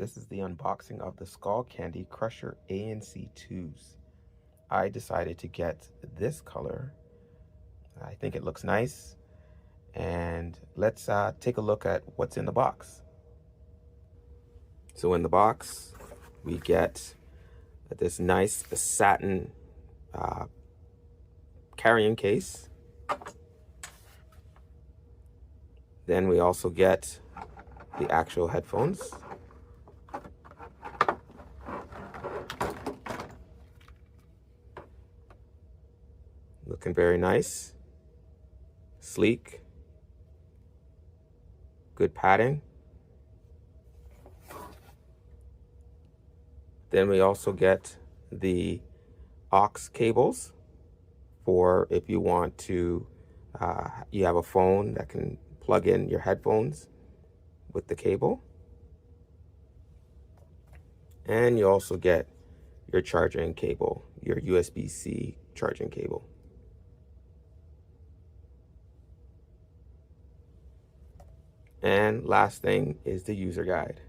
This is the unboxing of the Skullcandy Crusher ANC 2s. I decided to get this color. I think it looks nice. And let's take a look at what's in the box. So in the box, we get this nice satin carrying case. Then we also get the actual headphones. Looking very nice, sleek, good padding. Then we also get the aux cables for if you want to, you have a phone that can plug in your headphones with the cable. And you also get your charging cable, your USB-C charging cable. And last thing is the user guide.